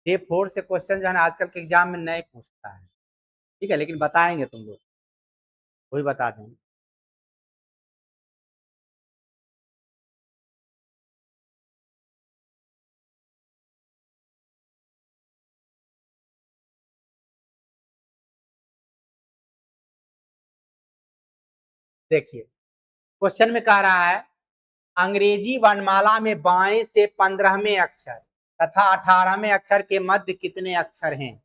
Day 4 से question जो है ना आजकल के एग्जाम में नहीं पूछता है, ठीक है, लेकिन बताएंगे तुम लोग, वही बता देंगे। देखिए, क्वेश्चन में कह रहा है अंग्रेजी वर्णमाला में बाएं से 15वें अक्षर तथा 18वें अक्षर के मध्य कितने अक्षर हैं।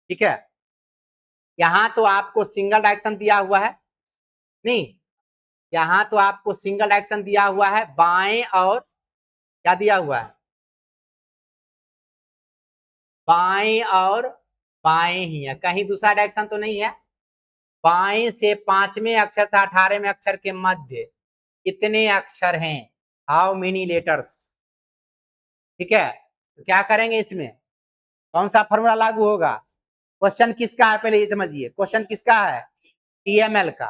ठीक है, यहां तो आपको सिंगल डायरेक्शन दिया हुआ है, नहीं, यहां तो आपको सिंगल डायरेक्शन दिया हुआ है, बाएं और क्या दिया हुआ है, बाएं और बाएं ही है, कहीं दूसरा डायरेक्शन तो नहीं है। बाएं से 5वें अक्षर था 18वें अक्षर के मध्य कितने अक्षर हैं, हाउ मेनी लेटर्स। ठीक है, तो क्या करेंगे इसमें, कौन सा फॉर्मूला लागू होगा। क्वेश्चन किसका है पहले ये समझिए, क्वेश्चन किसका है, टीएमएल का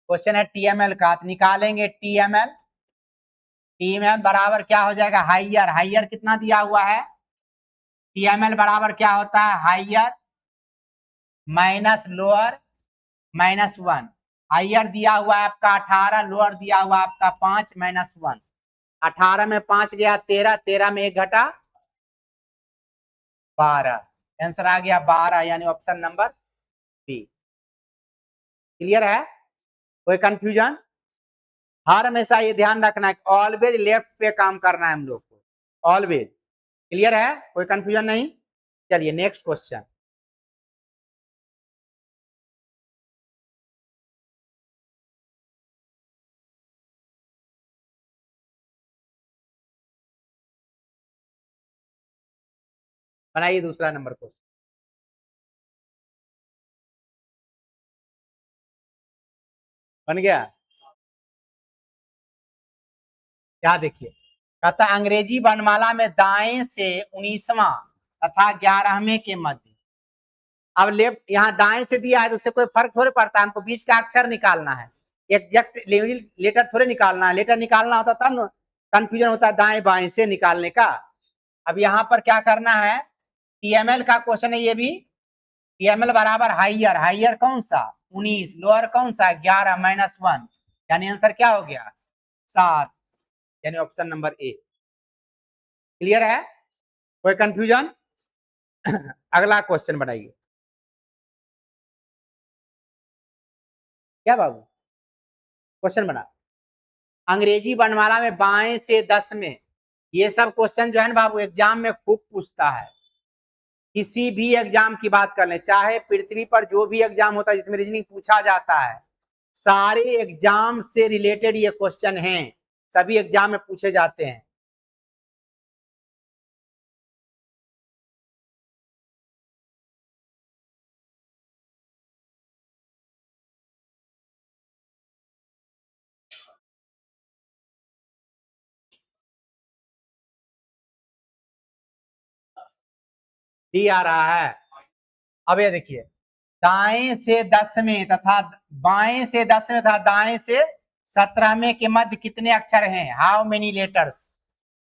क्वेश्चन है, टीएमएल का, तो निकालेंगे टीएमएल। टीएमएल बराबर क्या हो जाएगा, हाइयर, हाइयर कितना दिया हुआ है, टीएमएल बराबर क्या होता है, higher minus lower minus 1। Higher दिया हुआ है आपका 18, लोअर दिया हुआ आपका 5 माइनस 1। 18 में 5 गया 13, 13 में 1 घटा 12, आंसर आ गया 12, यानी ऑप्शन नंबर बी। क्लियर है, कोई कंफ्यूजन। हर हमेशा ये ध्यान रखना है, ऑलवेज लेफ्ट पे काम करना है हम लोग को, ऑलवेज। क्लियर है, कोई कंफ्यूजन नहीं। चलिए नेक्स्ट क्वेश्चन। बनाइए दूसरा नंबर क्वेश्चन। बन गया, क्या देखिए, कहता अंग्रेजी वर्णमाला में दाएं से 19वां तथा 11वें के मध्य। अब लेफ्ट यहाँ दाएं से दिया है तो उससे कोई फर्क थोड़े पड़ता है, हमको बीच का अक्षर निकालना है, एग्जैक्ट लेटर थोड़े निकालना है, लेटर निकालना होता तब कंफ्यूजन होता है दाएं बाएं से निकालने का। अब यहाँ पर क्या करना है, टीएमएल का क्वेश्चन है ये भी, टीएमएल बराबर हाइयर, हाइयर कौन सा 19, लोअर कौन सा 11 माइनस 1, यानी आंसर क्या हो गया 7, यानी ऑप्शन नंबर ए। क्लियर है, कोई कंफ्यूजन। अगला क्वेश्चन बनाइए। क्या बाबू, क्वेश्चन बना, अंग्रेजी वर्णमाला में बाएं से 10 में, ये सब क्वेश्चन जो है ना बाबू एग्जाम में खूब पूछता है। किसी भी एग्जाम की बात कर ले, चाहे पृथ्वी पर जो भी एग्जाम होता है जिसमें रीजनिंग पूछा जाता है, सारे एग्जाम से रिलेटेड ये क्वेश्चन हैं, सभी एग्जाम में पूछे जाते हैं। डी आ रहा है। अब ये देखिए, दाएं से 10वें तथा बाएं से 10वें तथा दाएं से 17वें के मध्य कितने अक्षर हैं, हाउ मेनी लेटर्स।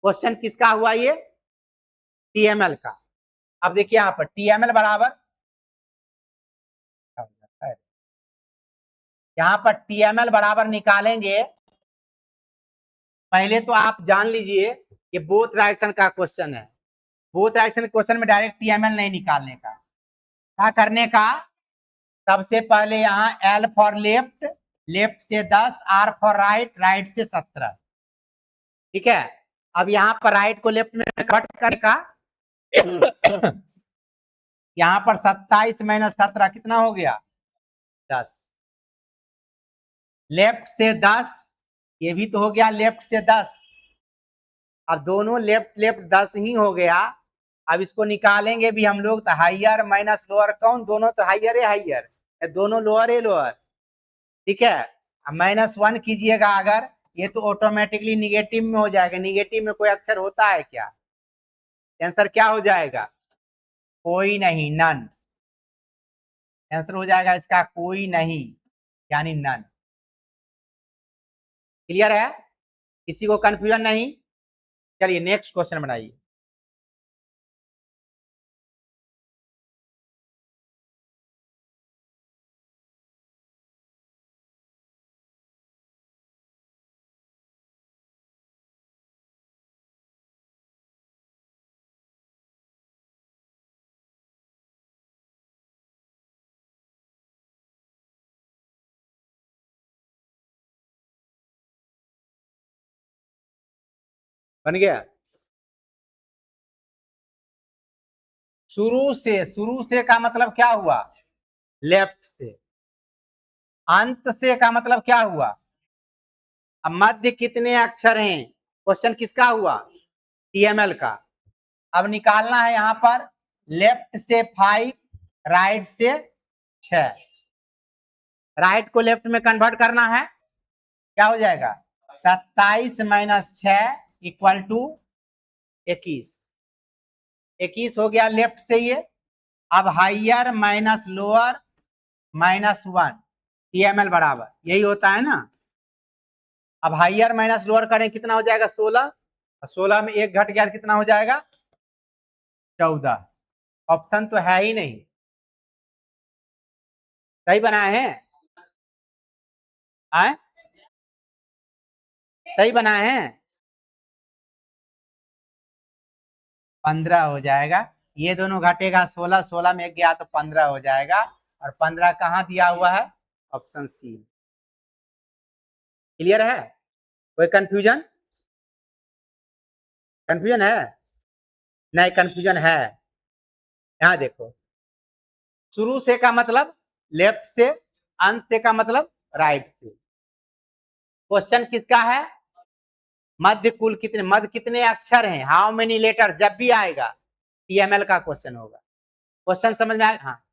क्वेश्चन किसका हुआ ये, टीएमएल का। अब देखिए यहाँ पर टीएमएल बराबर, यहाँ पर टीएमएल बराबर निकालेंगे। पहले तो आप जान लीजिए ये बोथ डायरेक्शन का क्वेश्चन है, बोथ डायरेक्शन क्वेश्चन में डायरेक्ट टीएमएल नहीं निकालने का, क्या करने का, सबसे पहले यहाँ एल फॉर लेफ्ट, लेफ्ट से 10, आर फॉर राइट, राइट से 17। ठीक है, अब यहाँ पर राइट को लेफ्ट में कट करने का, यहाँ पर 27 माइनस 17 कितना हो गया 10, लेफ्ट से 10, ये भी तो हो गया लेफ्ट से 10। अब दोनों लेफ्ट लेफ्ट 10 ही हो गया। अब इसको निकालेंगे भी हम लोग, तो हाइयर माइनस लोअर कौन, दोनों तो हाइयर है हाइयर, दोनों लोअर है लोअर। ठीक है, अब -1 कीजिएगा अगर, ये तो ऑटोमेटिकली निगेटिव में हो जाएगा, निगेटिव में कोई अक्षर होता है क्या, आंसर क्या हो जाएगा, कोई नहीं, नन। आंसर हो जाएगा इसका कोई नहीं, यानी नन। क्लियर है, किसी को कंफ्यूजन नहीं। चलिए नेक्स्ट क्वेश्चन बनाइए। बन गया। शुरू से का मतलब क्या हुआ? लेफ्ट से। अंत से का मतलब क्या हुआ? अब मध्य कितने अक्षर हैं? क्वेश्चन किसका हुआ? टीएमएल का। अब निकालना है यहां पर लेफ्ट से 5, राइट से 6। राइट को लेफ्ट में कन्वर्ट करना है, क्या हो जाएगा? 27 माइनस 6 इक्वल टू 21। 21 हो गया लेफ्ट से ये। अब higher minus lower minus 1 TML बराबर यही होता है ना। अब हाइयर माइनस लोअर करें कितना हो जाएगा? 16। 16 में एक घट गया कितना हो जाएगा? 14। ऑप्शन तो है ही नहीं। सही बनाए हैं? आए? सही बनाए हैं? 15 हो जाएगा। ये दोनों घटेगा 16, 16 में एक गया तो 15 हो जाएगा। और 15 कहाँ दिया हुआ है? Option C. क्लियर है? कोई कंफ्यूजन? कंफ्यूजन है? नहीं, कंफ्यूजन है। यहाँ देखो, शुरू से का मतलब लेफ्ट से, अंत से का मतलब राइट से। क्वेश्चन किसका है? मध्य कुल कितने, मध्य कितने अक्षर हैं, हाउ मेनी लेटर जब भी आएगा टीएमएल का क्वेश्चन होगा। क्वेश्चन समझ में आएगा? हाँ,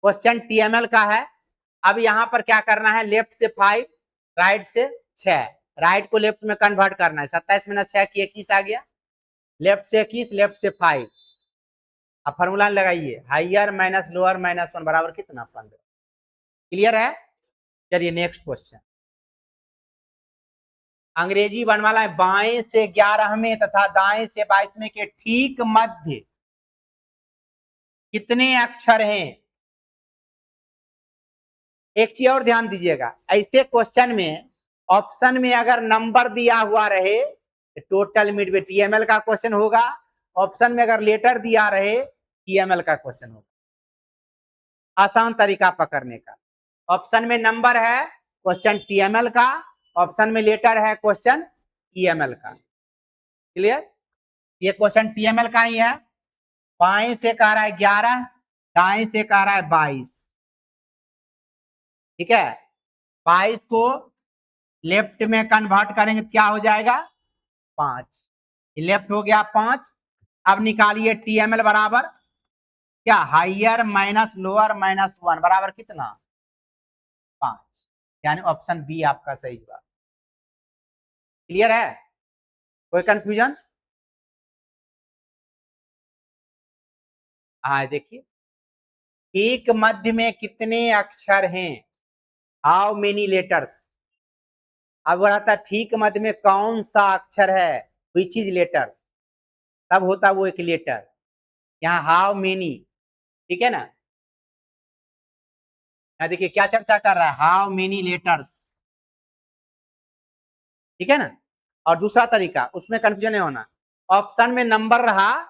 क्वेश्चन टीएमएल का है। अब यहां पर क्या करना है? लेफ्ट से 5, राइट से 6। राइट को लेफ्ट में कन्वर्ट करना है। 27 मिनट 6 की 21 आ गया। लेफ्ट से 21, लेफ्ट से 5। अब फॉर्मूला लगाइए, हाइयर माइनस लोअर माइनस 1 बराबर कितना? 15। क्लियर है? चलिए नेक्स्ट क्वेश्चन। अंग्रेजी वर्णमाला है, बाएं से 11वें तथा दाएं से 22वें के ठीक मध्य कितने अक्षर हैं? एक चीज और ध्यान दीजिएगा, ऐसे क्वेश्चन में ऑप्शन में अगर नंबर दिया हुआ रहे तो टोटल मिड में टीएमएल का क्वेश्चन होगा। ऑप्शन में अगर लेटर दिया रहे टीएमएल का क्वेश्चन होगा। आसान तरीका पकड़ने का। ऑप्शन में नंबर है, क्वेश्चन टीएमएल का। ऑप्शन में लेटर है, क्वेश्चन ईएमएल का। क्लियर? ये क्वेश्चन टीएमएल का ही है। बाएं से कह रहा है 11, दाएं से कह रहा है 22। ठीक है, 22 को लेफ्ट में कन्वर्ट करेंगे तो क्या हो जाएगा? 5। लेफ्ट हो गया 5। अब निकालिए टीएमएल बराबर क्या? हाइयर माइनस लोअर माइनस 1 बराबर कितना? 5। यानी ऑप्शन बी आपका सही हुआ। क्लियर है? कोई कंफ्यूजन? हाँ देखिए, एक मध्य में कितने अक्षर हैं, हाउ मेनी लेटर्स। अब रहता ठीक मध्य में कौन सा अक्षर है, विच इज लेटर्स, तब होता वो एक लेटर। यहाँ हाउ मेनी, ठीक है ना। यहाँ देखिए क्या चर्चा कर रहा है, हाउ मेनी लेटर्स। ठीक है ना। और दूसरा तरीका, उसमें कंफ्यूजन नहीं होना, ऑप्शन में नंबर रहा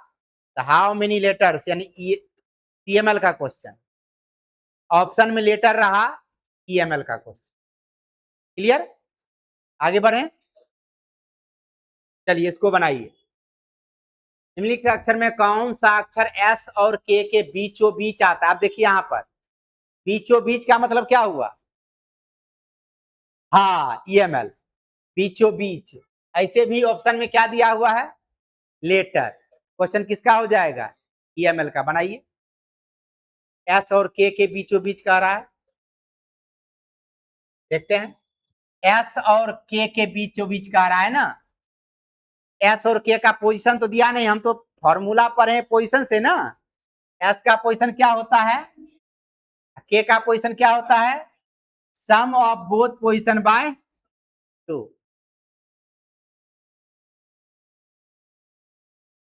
तो हाउ मेनी लेटर्स यानी टीएमएल का क्वेश्चन। ऑप्शन में लेटर रहा ईएमएल का क्वेश्चन। क्लियर? आगे बढ़े, चलिए इसको बनाइए। निम्नलिखित अक्षर में कौन सा अक्षर एस और के बीचों बीच आता है? आप देखिए यहां पर बीचों बीच का मतलब क्या हुआ? हाँ, ईएमएल, बीचों बीच। ऐसे भी ऑप्शन में क्या दिया हुआ है? लेटर। क्वेश्चन किसका हो जाएगा? ईएमएल का। बनाइए, एस और के बीचों बीच कह रहा है। देखते हैं, एस और के बीचों बीच कह रहा है ना। एस और के का पोजीशन तो दिया नहीं, हम तो फॉर्मूला पर है पोजीशन से ना। एस का पोजीशन क्या होता है, के का पोजीशन क्या होता है? सम ऑफ बोथ पोजीशन बाय 2।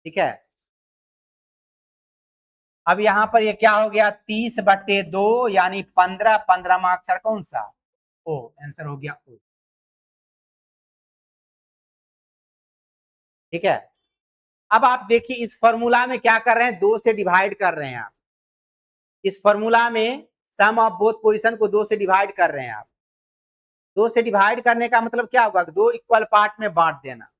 ठीक है। अब यहां पर ये क्या हो गया? 30/2 यानी 15। 15वां अक्षर कौन सा? ओ। आंसर हो गया ओ। ठीक है। अब आप देखिए इस फॉर्मूला में क्या कर रहे हैं, 2 से डिवाइड कर रहे हैं आप। इस फॉर्मूला में सम ऑफ बोथ पोजीशन को 2 से डिवाइड कर रहे हैं आप। 2 से डिवाइड करने का मतलब क्या होगा? 2 इक्वल पार्ट में बांट देना।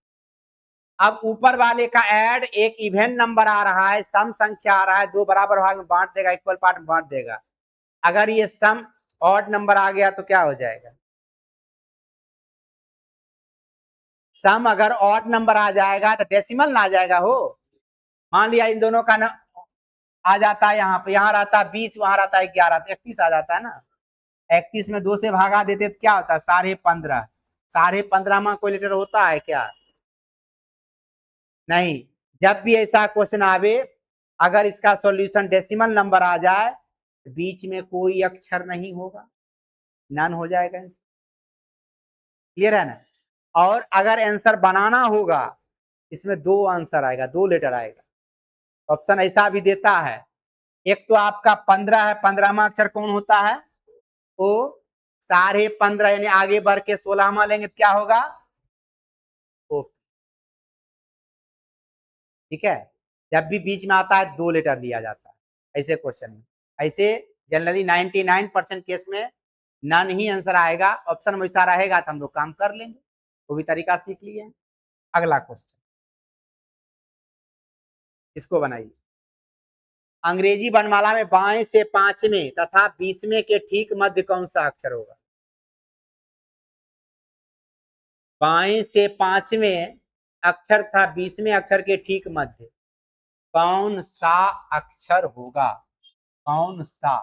अब ऊपर वाले का ऐड एक इवेंट नंबर आ रहा है, सम संख्या आ रहा है, दो बराबर भाग में बांट देगा, इक्वल पार्ट में बांट देगा। अगर ये सम ऑड नंबर आ गया तो क्या हो जाएगा? सम अगर ऑड नंबर आ जाएगा तो डेसिमल ना आ जाएगा हो। मान लिया इन दोनों का ना आ जाता है, यहाँ पे यहाँ रहता है 20, वहां रहता है 11, तो 31 आ जाता है ना। 31 में 2 से भागा देते तो क्या होता है? 15.5। 15.5 में कोई लेटर होता है क्या? नहीं। जब भी ऐसा क्वेश्चन आवे, अगर इसका सॉल्यूशन डेसिमल नंबर आ जाए तो बीच में कोई अक्षर नहीं होगा, नन हो जाएगा आंसर। क्लियर है ना? और अगर आंसर बनाना होगा, इसमें दो आंसर आएगा, दो लेटर आएगा। ऑप्शन ऐसा भी देता है, एक तो आपका 15 है, 15वां अक्षर कौन होता है? वो 15.5 यानी आगे बढ़ के 16वां लेंगे तो क्या होगा? ओ, ठीक है। जब भी बीच में आता है दो लेटर लिया जाता है ऐसे क्वेश्चन में। ऐसे जनरली 99% केस में नन ही आंसर आएगा। ऑप्शन वैसा रहेगा तो हम लोग काम कर लेंगे, वो भी तरीका सीख लिए। अगला क्वेश्चन, इसको बनाइए। अंग्रेजी वर्णमाला में बाएं से पांचवें तथा 20वें के ठीक मध्य कौन सा अक्षर होगा? बाएं से पांचवें अक्षर था 20वें अक्षर के ठीक मध्य कौन सा अक्षर होगा? कौन सा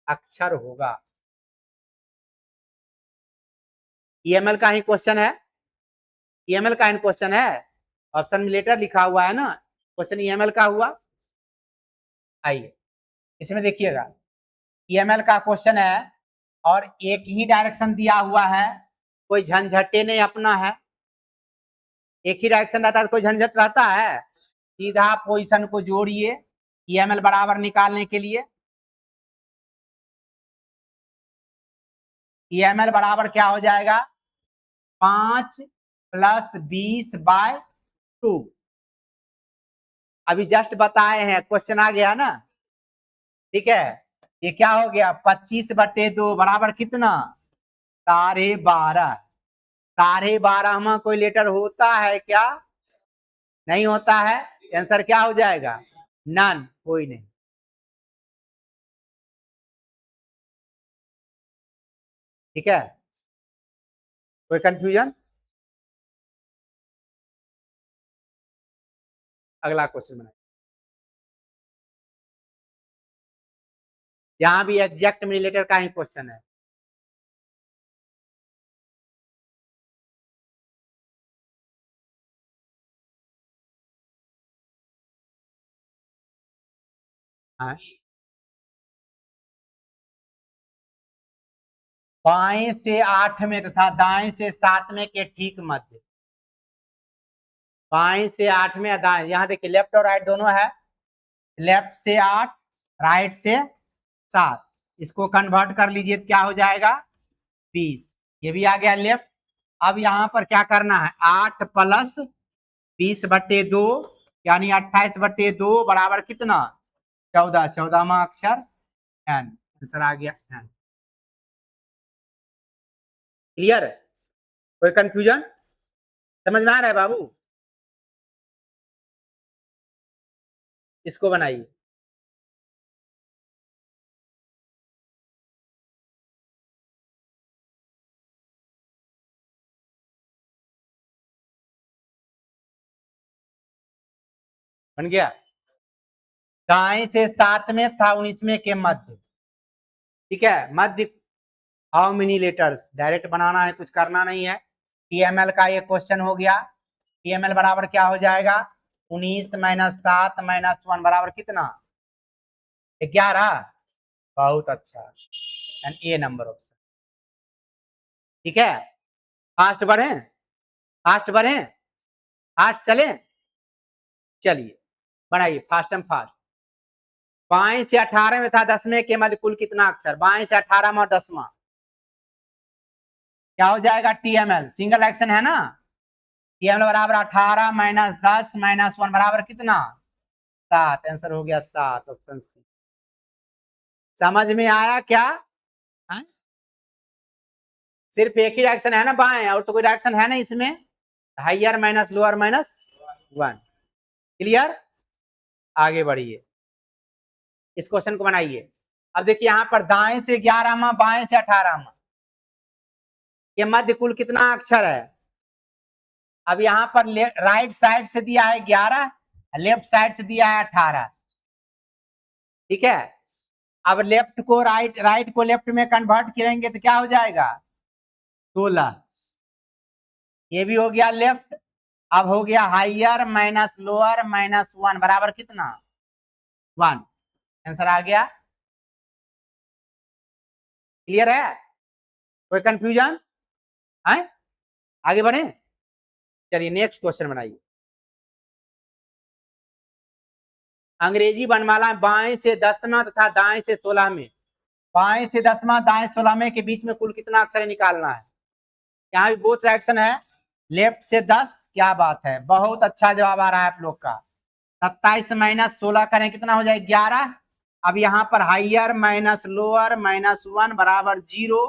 अक्षर होगा? ईएमएल का ही क्वेश्चन है, ईएमएल का ही क्वेश्चन है। ऑप्शन में लेटर लिखा हुआ है ना, क्वेश्चन ईएमएल का हुआ। आइए इसमें देखिएगा, ईएमएल का क्वेश्चन है और एक ही डायरेक्शन दिया हुआ है, कोई झंझटे नहीं अपना है। एक ही डायरेक्शन रहता है तो कोई झंझट रहता है? सीधा पोजीशन को जोड़िए ईएमएल बराबर निकालने के लिए। ईएमएल बराबर क्या हो जाएगा? 5 + 20/2। अभी जस्ट बताए हैं, क्वेश्चन आ गया ना। ठीक है, ये क्या हो गया? 25/2 बराबर कितना? 12.5। 12.5 में कोई लेटर होता है क्या? नहीं होता है। आंसर क्या हो जाएगा? नन, कोई नहीं। ठीक है, कोई कंफ्यूजन? अगला क्वेश्चन बनाए। यहाँ भी एग्जैक्ट में रिलेटेड का ही क्वेश्चन है। हाँ, बाएं से 8वें तथा दाएं से 7वें के ठीक मध्य। बाएं से 8वें, दाएं, यहाँ देखिए लेफ्ट और राइट दोनों है। लेफ्ट से 8, राइट से 7। इसको कन्वर्ट कर लीजिए तो क्या हो जाएगा? 20। ये भी आ गया लेफ्ट। अब यहाँ पर क्या करना है? 8 + 20/2 यानी 28/2 बराबर कितना? 14। 14वां अक्षर एन, आंसर आ गया एन। क्लियर? कोई कंफ्यूजन? समझ में आ रहा है बाबू? इसको बनाइए। बन गया। दाएं से 7वें था 19वें के मध्य। ठीक है, मध्य हाउ मेनी लेटर्स, डायरेक्ट बनाना है, कुछ करना नहीं है। टीएमएल का ये क्वेश्चन हो गया। टीएमएल बराबर क्या हो जाएगा? 19 - 7 - 1 बराबर कितना? 11। बहुत अच्छा, एंड ए नंबर ऑप्शन। ठीक है, फास्ट बढ़े, फास्ट बढ़े, फास्ट चले। चलिए बढ़ाइए, फास्ट एंड फास्ट। बाएं से 18 में था 10वें के मध्य कुल कितना अक्षर? बाएं से 18वां 10वां क्या हो जाएगा? टीएमएल सिंगल एक्शन है ना। टीएमएल बराबर 18 - 10 - 1 बराबर कितना? 7। आंसर हो गया 7, ऑप्शन सी। समझ में आया क्या? हा? सिर्फ एक ही डायरेक्शन है ना बाएं, और तो कोई डायरेक्शन है ना इसमें। Higher minus lower minus 1। Clear? आगे बढ़िए, इस क्वेश्चन को बनाइए। अब देखिए यहाँ पर दाएं से 11वां बाएं से 18वां के मध्य कुल कितना अक्षर है। अब यहाँ पर राइट साइड से दिया है 11, लेफ्ट साइड से दिया है 18। ठीक है, अब लेफ्ट को राइट, राइट को लेफ्ट में कन्वर्ट करेंगे तो क्या हो जाएगा 16। ये भी हो गया लेफ्ट। अब हो गया हाइयर माइनस लोअर माइनस 1 बराबर कितना 1। आंसर आ गया। क्लियर है? कोई कंफ्यूजन है? आगे बढ़े, चलिए नेक्स्ट क्वेश्चन बनाइए। अंग्रेजी वर्णमाला बाएं से 10वां तथा दाएं से 16वें, बाएं से 10वां दाएं 16वें के बीच में कुल कितना अक्षर निकालना है। यहाँ भी बोथ डायरेक्शन है, लेफ्ट से 10। क्या बात है, बहुत अच्छा जवाब आ रहा है आप लोग का। 27 माइनस 16 करें कितना हो जाए 11। अब यहाँ पर हाइयर माइनस लोअर माइनस 1 बराबर 0।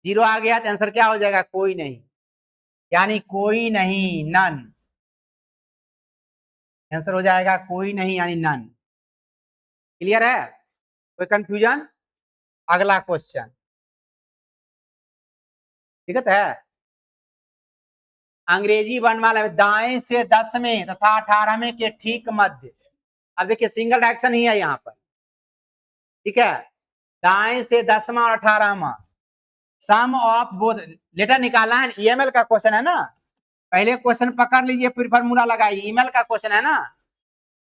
0 आ गया तो आंसर क्या हो जाएगा कोई नहीं, यानी कोई नहीं, नन। आंसर हो जाएगा कोई नहीं यानी नन। क्लियर है? कोई कंफ्यूजन? अगला क्वेश्चन, दिक्कत है। अंग्रेजी वर्णमाला में दाएं से 10वें तथा 18वें के ठीक मध्य, अब देखिए सिंगल डायरेक्शन ही है यहाँ पर। ठीक है, दाएं से 10वां और 18वां, सम ऑफ बोथ लेटर निकाला है। ईएमएल का क्वेश्चन है ना, पहले क्वेश्चन पकड़ लीजिए फिर फॉर्मूला लगाइए। ईएमएल का क्वेश्चन है ना,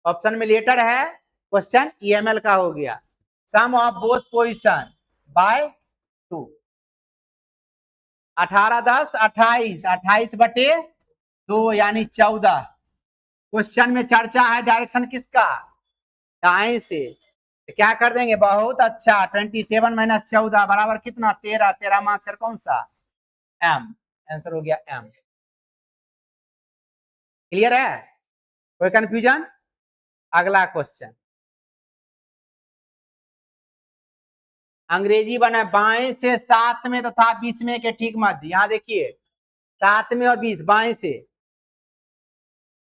ऑप्शन में लेटर है, क्वेश्चन ईएमएल का हो गया। सम ऑफ बोथ पोजीशन बाय 2। 18 10 28, 28 बटे 2 यानी 14। क्वेश्चन में चर्चा है डायरेक्शन किसका, दाएं से। तो क्या कर देंगे, बहुत अच्छा, 27 माइनस 14 बराबर कितना 13। 13वां अक्षर कौन सा, एम। आंसर हो गया एम। क्लियर है? कोई कंफ्यूजन? अगला क्वेश्चन, अंग्रेजी बना बाएं से 7वें तथा 20वें के ठीक मध्य। यहां देखिए 7वें और 20 बाएं से।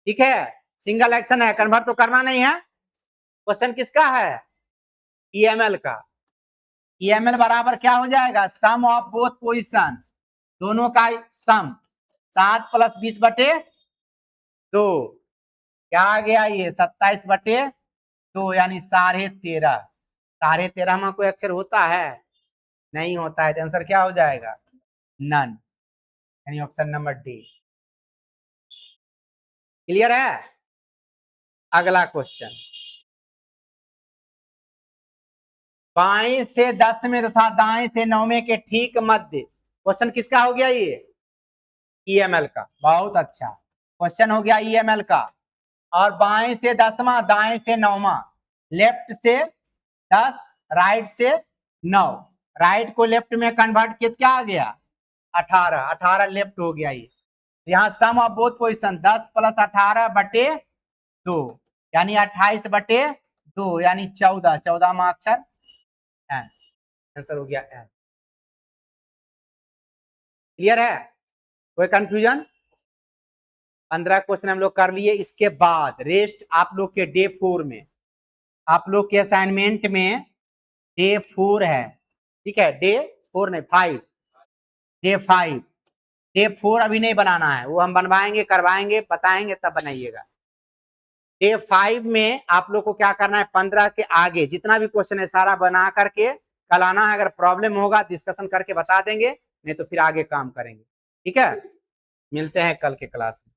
ठीक है, सिंगल एक्शन है, कन्वर्ट तो करना नहीं है। क्वेश्चन किसका है, ईएमएल का। ईएमएल बराबर क्या हो जाएगा, सम ऑफ बोथ पोजीशन, दोनों का सम। 7 प्लस 20 बटे 2, क्या आ गया ये 27 बटे 2 यानी 13.5। 13.5 में कोई अक्षर होता है, नहीं होता है, तो आंसर क्या हो जाएगा नन, यानी ऑप्शन नंबर डी। क्लियर है? अगला क्वेश्चन, बाएं से 10वें तथा दाएं से 9वें के ठीक मध्य, क्वेश्चन किसका हो गया ये, ईएमएल का। बहुत अच्छा, क्वेश्चन हो गया ईएमएल का। और बाएं से 10वां दाएं से 9वां, लेफ्ट से 10 राइट से 9, राइट को लेफ्ट में कन्वर्ट किया क्या आ गया 18। 18 लेफ्ट हो गया ये। यहाँ सम ऑफ बोथ पोजीशन 10 प्लस 18 बटे 2 यानी 28 बटे 2 यानी 14। 14वां अक्षर एन। आंसर हो गया एन। क्लियर है? कोई कंफ्यूजन? 15 क्वेश्चन हम लोग कर लिए। इसके बाद रेस्ट आप लोग के डे 4 में, आप लोग के असाइनमेंट में डे 4 है। ठीक है, डे 4 नहीं 5, डे 5। डे 4 अभी नहीं बनाना है, वो हम बनवाएंगे, करवाएंगे, बताएंगे तब बनाइएगा। डे 5 में आप लोग को क्या करना है, 15 के आगे जितना भी क्वेश्चन है सारा बना करके कल आना है। अगर प्रॉब्लम होगा डिस्कशन करके बता देंगे, नहीं तो फिर आगे काम करेंगे। ठीक है, मिलते हैं कल के क्लास में।